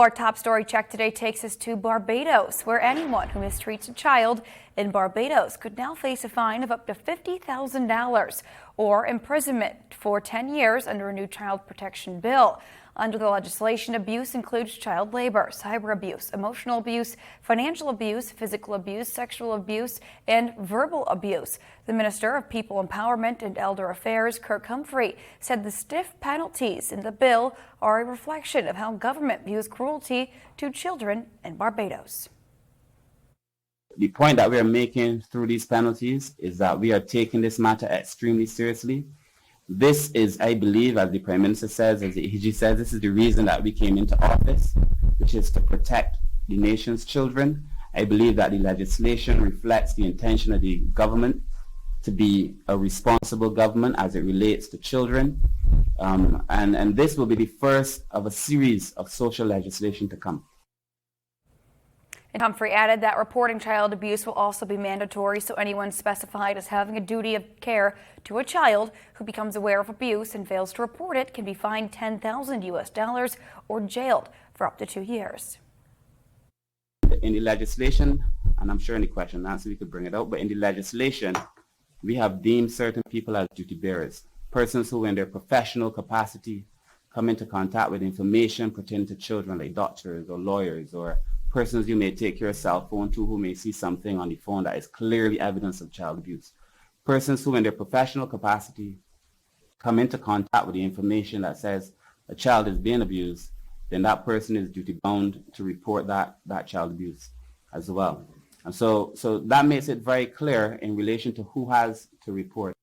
Our top story check today takes us to Barbados, where anyone who mistreats a child in Barbados could now face a fine of up to $50,000 or imprisonment for 10 years under a new child protection bill. Under the legislation, abuse includes child labor, cyber abuse, emotional abuse, financial abuse, physical abuse, sexual abuse, and verbal abuse. The Minister of People Empowerment and Elder Affairs, Kirk Humphrey, said the stiff penalties in the bill are a reflection of how government views cruelty to children in Barbados. The point that we are making through these penalties is that we are taking this matter extremely seriously. This is, I believe, as the Prime Minister says, as the AG says, this is the reason that we came into office, which is to protect the nation's children. I believe that the legislation reflects the intention of the government to be a responsible government as it relates to children. And this will be the first of a series of social legislation to come. And Humphrey added that reporting child abuse will also be mandatory, so anyone specified as having a duty of care to a child who becomes aware of abuse and fails to report it can be fined $10,000 or jailed for up to 2 years. In the legislation, and I'm sure in the question and answer we could bring it out, but in the legislation, we have deemed certain people as duty bearers, persons who in their professional capacity come into contact with information pertaining to children, like doctors or lawyers or persons you may take your cell phone to who may see something on the phone that is clearly evidence of child abuse. Persons who in their professional capacity come into contact with the information that says a child is being abused, then that person is duty bound to report that child abuse as well. And so that makes it very clear in relation to who has to report.